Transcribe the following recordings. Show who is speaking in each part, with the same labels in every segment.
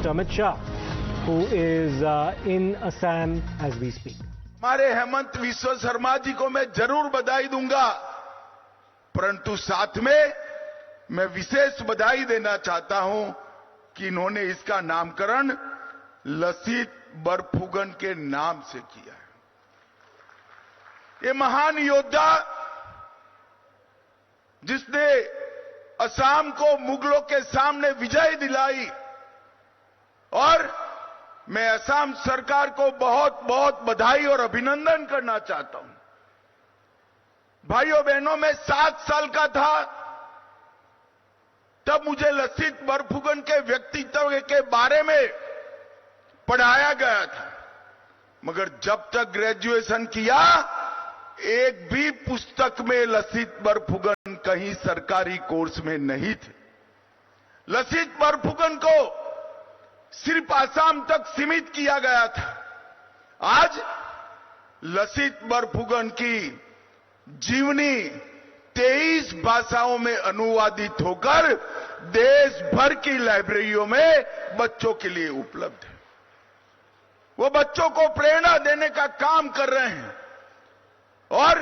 Speaker 1: Mr. Amit Shah, who is in Assam as we speak.
Speaker 2: हमारे हेमंत विश्व शर्मा जी को मैं जरूर बधाई दूंगा, परंतु साथ में मैं विशेष बधाई देना चाहता हूं कि इन्होंने इसका नामकरण लसित बरफुकन के नाम से किया है। ये महान योद्धा जिसने असम को मुगलों के सामने विजय दिलाई, और मैं असम सरकार को बहुत बहुत बधाई और अभिनंदन करना चाहता हूं। भाइयों बहनों, मैं 7 साल का था तब मुझे लसित बरफुकन के व्यक्तित्व के बारे में पढ़ाया गया था, मगर जब तक ग्रेजुएशन किया एक भी पुस्तक में लसित बरफुकन कहीं सरकारी कोर्स में नहीं थे। लसित बरफुकन को सिर्फ असम तक सीमित किया गया था। आज लसित बरफुकन की जीवनी 23 भाषाओं में अनुवादित होकर देश भर की लाइब्रेरियों में बच्चों के लिए उपलब्ध है। वो बच्चों को प्रेरणा देने का काम कर रहे हैं और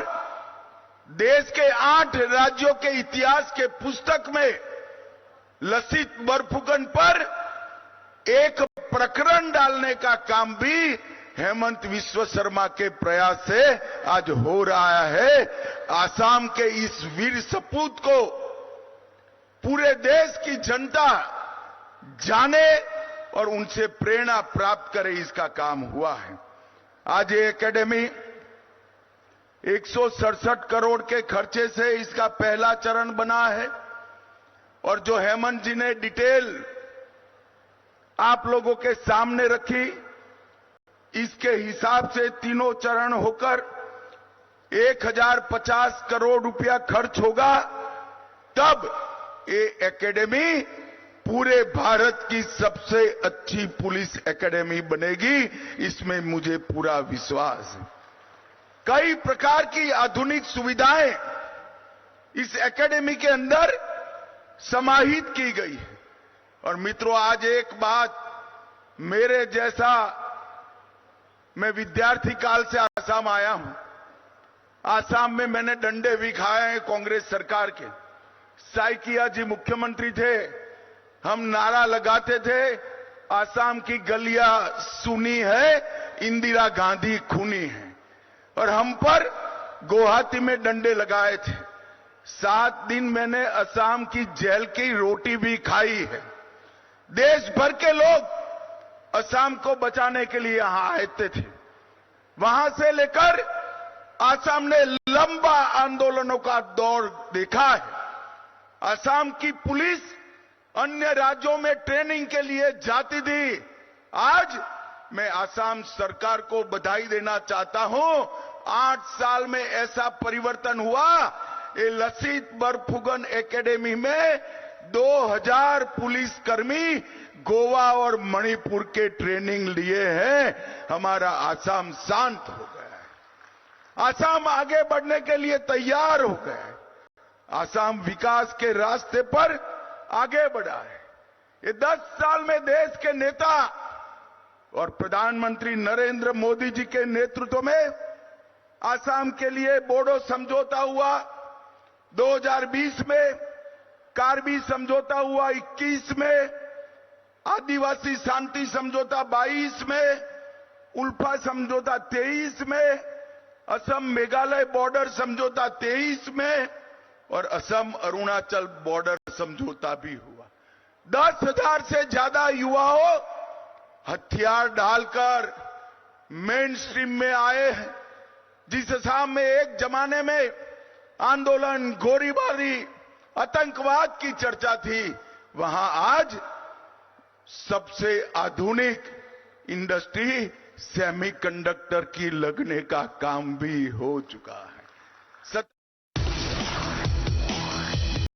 Speaker 2: देश के 8 राज्यों के इतिहास के पुस्तक में लसित बरफुकन पर एक प्रकरण डालने का काम भी हेमंत विश्व शर्मा के प्रयास से आज हो रहा है। आसाम के इस वीर सपूत को पूरे देश की जनता जाने और उनसे प्रेरणा प्राप्त करे, इसका काम हुआ है। आज ये एकेडमी 167 करोड़ के खर्चे से इसका पहला चरण बना है, और जो हेमंत जी ने डिटेल आप लोगों के सामने रखी, इसके हिसाब से तीनों चरण होकर 1050 करोड़ रुपया खर्च होगा, तब ये एकेडमी पूरे भारत की सबसे अच्छी पुलिस एकेडमी बनेगी, इसमें मुझे पूरा विश्वास है। कई प्रकार की आधुनिक सुविधाएं इस एकेडमी के अंदर समाहित की गई है। और मित्रों, आज एक बात मेरे जैसा, मैं विद्यार्थी काल से आसाम आया हूं। आसाम में मैंने डंडे भी खाए हैं कांग्रेस सरकार के। साइकिया जी मुख्यमंत्री थे, हम नारा लगाते थे, आसाम की गलियां सुनी है, इंदिरा गांधी खूनी है, और हम पर गुवाहाटी में डंडे लगाए थे। 7 दिन मैंने असम की जेल की रोटी भी खाई है। देश भर के लोग असम को बचाने के लिए यहां आते थे। वहां से लेकर असम ने लंबा आंदोलनों का दौर देखा है। असम की पुलिस अन्य राज्यों में ट्रेनिंग के लिए जाती थी। आज मैं असम सरकार को बधाई देना चाहता हूं। 8 साल में ऐसा परिवर्तन हुआ। ये लसित बरफुकन एकेडमी में 2000 पुलिसकर्मी गोवा और मणिपुर के ट्रेनिंग लिए हैं। हमारा असम शांत हो गया है। असम आगे बढ़ने के लिए तैयार हो गया है। असम विकास के रास्ते पर आगे बढ़ा है। ये 10 साल में देश के नेता और प्रधानमंत्री नरेंद्र मोदी जी के नेतृत्व में असम के लिए बोडो समझौता हुआ 2020 में, कार्बी समझौता हुआ 21 में, आदिवासी शांति समझौता 22 में, उल्फा समझौता 23 में, असम मेघालय बॉर्डर समझौता 23 में, और असम अरुणाचल बॉर्डर समझौता भी हुआ। 10,000 से ज्यादा युवाओं हथियार डालकर मेन स्ट्रीम में आए हैं। जिस असम में एक जमाने में आंदोलन, गोलीबारी, आतंकवाद की चर्चा थी, वहां आज सबसे आधुनिक इंडस्ट्री सेमीकंडक्टर की लगने का काम भी हो चुका है।